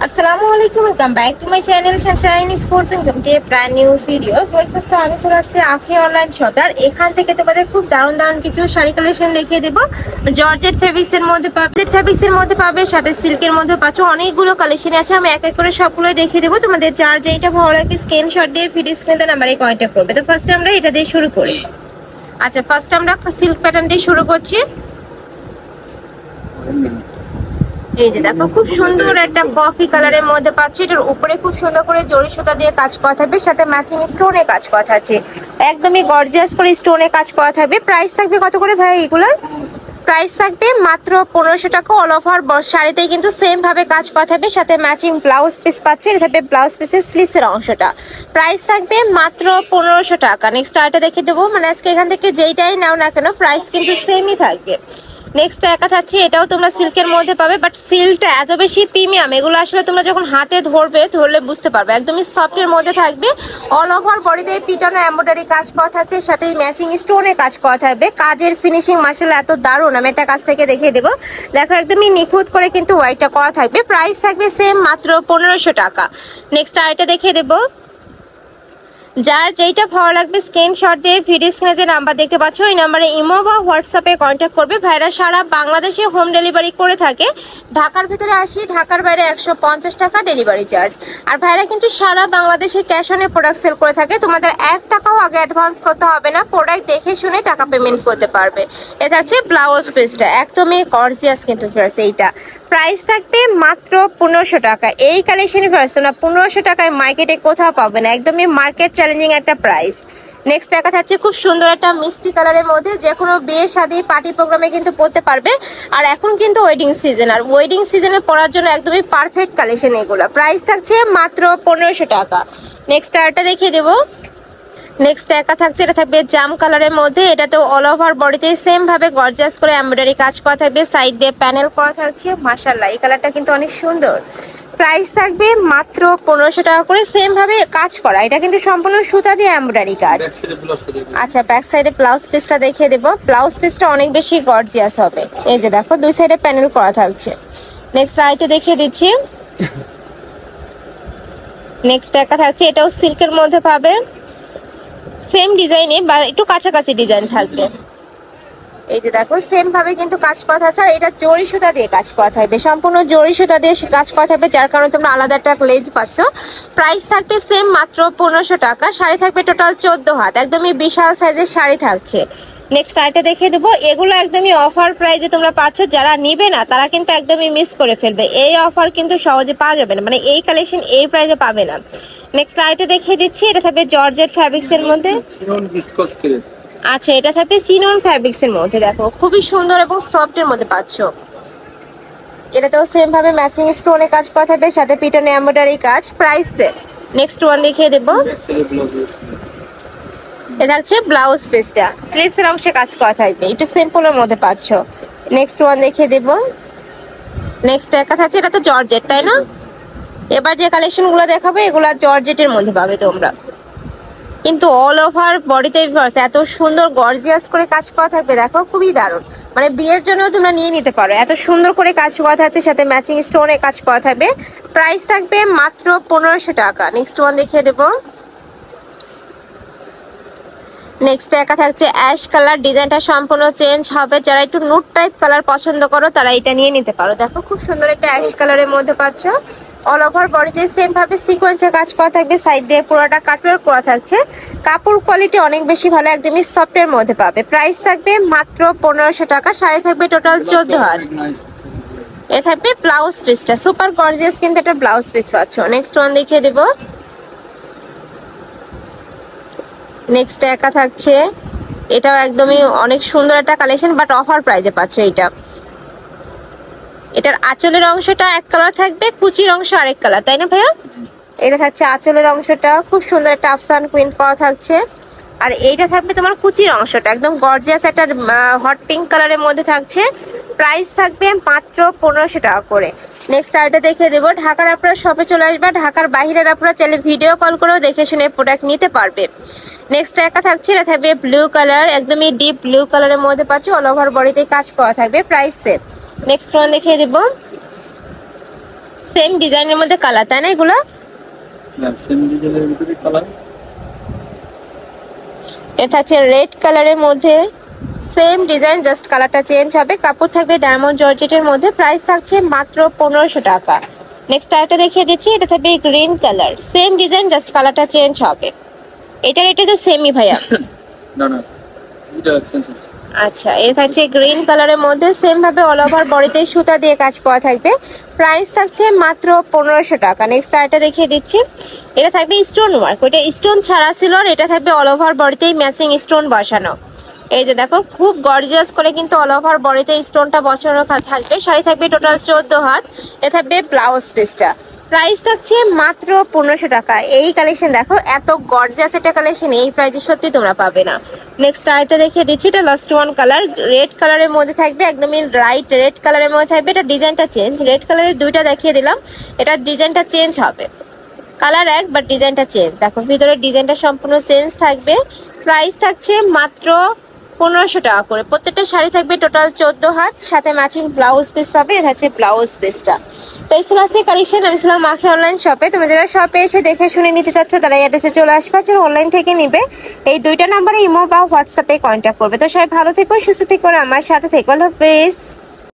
আসসালামু আলাইকুম, welcome back to my channel Sunshine sport income two brand new video. First of আমি চলে আসছি আখি অনলাইন শপ। আর এখান থেকে তোমাদের খুব দারুণ দারুণ কিছু শাড়ি কালেকশন দেখিয়ে দেবো। জর্জেট ফেব্রিক্স এর মধ্যে পাবে, সাথে সিল্কের মধ্যে পাচ্ছ। অনেকগুলো কালেকশন আছে, আমি এক এক করে সবগুলো দেখিয়ে দেবো। তোমাদের যার যেটা ভালো লাগে স্ক্রিনশট দিয়ে ভিডিও স্ক্রিনে নাম্বারে কন্ট্যাক্ট করবে। তো ফার্স্ট আমরা এটা দিয়ে শুরু করি। আচ্ছা, ফার্স্ট আমরা সিল্ক প্যাটার্ন দিয়ে শুরু করছি। এই যে দেখো, খুব সুন্দর একটা কফি কালারের মধ্যে পাচ্ছি। এটার উপরে খুব সুন্দর করে জরি সুতা দিয়ে কাজ করা থাকবে, সাথে ম্যাচিং স্টোনে কাজ করা আছে। একদমই গর্জিয়াস করে স্টোনে কাজ করা থাকবে। প্রাইস থাকবে কত করে ভাই এগুলার? প্রাইস থাকবে মাত্র 1500 টাকা। অল ওভার শাড়িতেই কিন্তু সেম ভাবে কাজ করা থাকবে, সাথে ম্যাচিং ব্লাউজ পিস পাচ্ছে। এটা থাকবে ব্লাউজ পিসের স্লিভসের অংশটা। প্রাইস থাকবে মাত্র 1500 টাকা। নেক্সট আরেকটা দেখে দেবো, মানে আজকে এখান থেকে যেইটাই নাও না কেন প্রাইস কিন্তু সেমই থাকবে। নেক্সট একা থাকছে, এটাও তোমরা সিল্কের মধ্যে পাবে, বাট সিল্কটা এত বেশি প্রিমিয়াম, এগুলো আসলে তোমরা যখন হাতে ধরলে বুঝতে পারবে। একদমই সফটের মধ্যে থাকবে। অল ওভার বডিতে পিটানো এমব্রয়ডারি কাজ করা থাকছে, সাথে ম্যাচিং স্টোনে কাজ করা থাকবে। কাজের ফিনিশিং মাশাআল্লাহ এত দারুণ, আমি একটা কাছ থেকে দেখিয়ে দেবো। দেখো একদমই নিখুঁত করে কিন্তু হোয়াইটটা করা থাকবে। প্রাইস থাকবে সেম মাত্র 1500 টাকা। নেক্সট আরেকটা দেখিয়ে দেবো। যার যেইটা ভালো লাগবে স্ক্রিনশট দিয়ে ভিডিও স্ক্রিনে যে নাম্বার দেখতে পাচ্ছ ওই নাম্বারে ইমো বা হোয়াটসঅ্যাপে কন্ট্যাক্ট করবে। ভাইরা সারা বাংলাদেশে হোম ডেলিভারি করে থাকে। ঢাকার ভিতরে 80, ঢাকার বাইরে 150 টাকা ডেলিভারি চার্জ। আর ভাইরা কিন্তু সারা বাংলাদেশে ক্যাশ অনে প্রোডাক্ট সেল করে থাকে। তোমাদের 1 টাকাও আগে অ্যাডভান্স করতে হবে না, প্রোডাক্ট দেখে শুনে টাকা পেমেন্ট করতে পারবে। এটা হচ্ছে ব্লাউজ পিসটা, একদমই গর্জিয়াস কিন্তু ফ্রেন্ডস। এইটা প্রাইস থাকবে মাত্র 1500 টাকা। এই কালেকশন ফ্রেন্ডস তোমরা 1500 টাকায় মার্কেটে কোথাও পাবে না, একদমই মার্কেট চ্যালেঞ্জিং একটা প্রাইস। নেক্সট দেখা যাচ্ছে খুব সুন্দর একটা মিষ্টি কালারের মধ্যে, যে কোনো বিয়ে শাদী পার্টি প্রোগ্রামে কিন্তু পরতে পারবে। আর এখন কিন্তু ওয়েডিং সিজন, আর ওয়েডিং সিজনে পরার জন্য একদমই পারফেক্ট কালেকশন এগুলো। প্রাইস থাকছে মাত্র 1500 টাকা। নেক্সট আরটা দেখিয়ে দেবো। নেক্সট একা থাকছে, এটা থাকবে জাম কালারের মধ্যে। এটাতে অল ওভার বডিতে সেম ভাবে গর্জিয়াস করে এমব্রয়ডারি কাজ করা থাকবে, সাইড দিয়ে প্যানেল করা থাকছে। মাশাআল্লাহ এই কালারটা কিন্তু অনেক সুন্দর। প্রাইস থাকবে মাত্র 1500 টাকা করে। সেম ভাবে কাজ করা, এটা কিন্তু সম্পূর্ণ সুতা দিয়ে এমব্রয়ডারি কাজ। আচ্ছা, ব্যাক সাইডে ব্লাউজ পিসটা দেখিয়ে দেবো। ব্লাউজ পিসটা অনেক বেশি গর্জিয়াস হবে। এই যে দেখো দুই সাইডে প্যানেল করা থাকছে। নেক্সট আইটা দেখিয়ে দিচ্ছি। নেক্সট একা থাকছে, এটাও সিল্কের মধ্যে পাবে, সেম ডিজাইনে বা একটু কাছাকাছি ডিজাইন থাকবে। এই যে দেখো সেম ভাবে কিন্তু কাজ করা থাকছে। আর এটা জরি সুতা দিয়ে কাজ করা থাকবে, সম্পূর্ণ জরি সুতা দিয়ে কাজ করা থাকবে, যার কারণে তোমরা আলাদা একটা লেজ পাচ্ছ। প্রাইস থাকবে সেম মাত্র 1500 টাকা। শাড়ি থাকবে টোটাল 14 হাত, একদমই বিশাল সাইজের শাড়ি থাকছে। নেক্সট আইটা দেখে দেবো। এগুলো একদমই অফার প্রাইসে তোমরা পাচ্ছ, যারা নিবে না তারা কিন্তু একদমই মিস করে ফেলবে। এই অফার কিন্তু সহজে পাওয়া যাবে না, মানে এই কালেকশন এই প্রাইসে পাবে না। নেক্সট আইটা দেখিয়ে দিচ্ছি। এটা থাকবে জর্জেট ফ্যাব্রিক্স এর মধ্যে। আচ্ছা, এটা থাকবে চিনন ফ্যাব্রিক্স এর মধ্যে। দেখো খুবই সুন্দর এবং সফট এর মধ্যে পাচ্ছ। এটাতেও সেম ভাবে ম্যাচিং স্টোনে কাজ করা থাকবে, সাথে পিটনে এমব্রয়ডারি কাজ। Price same. নেক্সট ওয়ান দেখিয়ে দেবো। এটা হচ্ছে ব্লাউজ পিসটা, স্লিভস এর অংশে কাজ করা থাকবে, একটু সিম্পলের মধ্যে পাচ্ছ। নেক্সট ওয়ান দেখিয়ে দেবো। নেক্সট একটা থাকছে, এটা তো জর্জেট তাই না? এবার যে কালেকশন গুলো দেখাবো এগুলা জর্জেটের মধ্যে পাবে তোমরা, কিন্তু অল ওভার বডিতে এত সুন্দর গর্জিয়াস করে কাজ করা থাকবে। দেখো খুবই দারুণ, মানে বিয়ের জন্য তোমরা নিয়ে নিতে পারো, এত সুন্দর করে কাজ করা থাকছে, সাথে ম্যাচিং স্টোনে কাজ করা থাকবে। প্রাইস থাকবে মাত্র 1500 টাকা। নেক্সট ওয়ান দেখিয়ে দেবো। নেক্সট একা থাকছে অ্যাশ কালার, ডিজাইনটা সম্পূর্ণ চেঞ্জ হবে। যারা একটু নুট টাইপ কালার পছন্দ করো তারা এটা নিয়ে নিতে পারো। দেখো খুব সুন্দর একটা অ্যাশ কালারের মধ্যে পাচ্ছ। অল ওভার বডিতে সেম ভাবে সিকোয়েন্সের কাজ করা থাকবে, সাইড দিয়ে পুরোটা কাটওয়ার্ক করা থাকছে। কাপড় কোয়ালিটি অনেক বেশি ভালো, একদমই সফটের মধ্যে পাবে। প্রাইস থাকবে মাত্র 1500 টাকা। শাড়ি থাকবে টোটাল 14 হাত। এ থাকবে ব্লাউজ পিসটা, সুপার গর্জিয়াস কিন্তু একটা ব্লাউজ পিস পাচ্ছ। নেক্সট ওয়ান দেখিয়ে দেবো। নেক্সট একা থাকছে, এটাও একদমই অনেক সুন্দর একটা কালেকশন, বাট অফার প্রাইজে পাচ্ছ। এটার আঁচলের অংশটা এক কালার থাকবে, কুচির অংশ আরেক কালার, তাই না ভাইয়া? এটা থাকছে আঁচলের অংশটা, খুব সুন্দর একটা আফসান প্রিন্ট করা থাকছে। আর এইটা থাকবে তোমার কুচির অংশটা, একদম গর্জিয়াস একটা হট পিঙ্ক কালারের মধ্যে থাকছে। প্রাইস থাকবে মাত্র 1500 টাকা করে। নেক্সট আইটা দেখে দেবো। ঢাকার আপনারা শপে চলে আসবে, ঢাকার বাইরের আপনারা চাইলে ভিডিও কল করেও দেখে শুনে প্রোডাক্ট নিতে পারবে। নেক্সট একা থাকছে, এটা থাকবে ব্লু কালার, একদমই ডিপ ব্লু কালারের মধ্যে পাচ্ছ। অল ওভার বডিতে কাজ করা থাকবে। Price same. নেক্সট ওয়ান দেখিয়ে দেবো। সেম ডিজাইনের মধ্যে কালার, তাই না এগুলো? না, সেম ডিজাইনের ভিতরে কালার। এটা হচ্ছে রেড কালারের মধ্যে, সেম ডিজাইন, জাস্ট কালারটা চেঞ্জ হবে। কাপড় থাকবে ডায়মন্ড জর্জেটের মধ্যে, প্রাইস থাকছে মাত্র 1500 টাকা। নেক্সট আরেকটা দেখিয়ে দিচ্ছি, এটা থাকবে green colour, same design, just কালারটা চেঞ্জ হবে। এটার এটা তো সেমই ভাইয়া? না না, এটা চেঞ্জ আছে। আচ্ছা, এটা থাকছে গ্রিন কালারের মধ্যে, সেম ভাবে অল ওভার বডিতে সুতা দিয়ে কাজ করা থাকবে, প্রাইস থাকছে মাত্র 1500 টাকা। নেক্সট আরেকটা দেখিয়ে দিচ্ছি, এটা থাকবে স্টোন ওয়ার্ক, ওইটা স্টোন ছাড়া ছিল, আর এটা থাকবে অল ওভার বডিতেই ম্যাচিং স্টোন বসানো। এই যে দেখো, খুব গর্জিয়াস করে কিন্তু অল ওভার বডিতে স্টোনটা বসানো থাকবে। শাড়ি থাকবে টোটাল 14 হাত। এ থাকবে ব্লাউজ পিসটা, প্রাইস থাকছে মাত্র 1500 টাকা। এই কালেকশন দেখো, এত গর্জিয়াস একটা কালেকশন এই প্রাইসে সত্যি তোমরা পাবে না। নেক্সট আরেকটা দেখিয়ে দিচ্ছি, এটা লাস্ট ওয়ান কালার, রেড কালারের মধ্যে থাকবে, একদমই লাইট রেড কালারের মধ্যে থাকবে। এটা ডিজাইনটা চেঞ্জ, রেড কালারের দুইটা দেখিয়ে দিলাম, এটা ডিজাইনটা চেঞ্জ হবে, কালার এক বাট ডিজাইনটা চেঞ্জ। দেখো ভিতরের ডিজাইনটা সম্পূর্ণ চেঞ্জ থাকবে, প্রাইস থাকছে মাত্র 1500 টাকা করে। প্রত্যেকটা শাড়ি থাকবে টোটাল 14 হাত, সাথে ম্যাচিং ব্লাউজ পিস পাবে, এটা হচ্ছে ব্লাউজ পিসটা। তো এই ছিল আজকে কালেকশন। আমি ছিলাম মাখি অনলাইন শপে। তোমরা যারা শপে এসে দেখে শুনে নিতে চাচ্ছ তারা এই অ্যাড্রেসে চলে আসবে, যারা অনলাইন থেকে নিবে এই দুইটা নাম্বারে ইমো বা হোয়াটসঅ্যাপে কন্ট্যাক্ট করবে। তো সবাই ভালো থেকো, সুস্থ থেকো, আমার সাথে থেকো। আল্লাহ হাফেজ।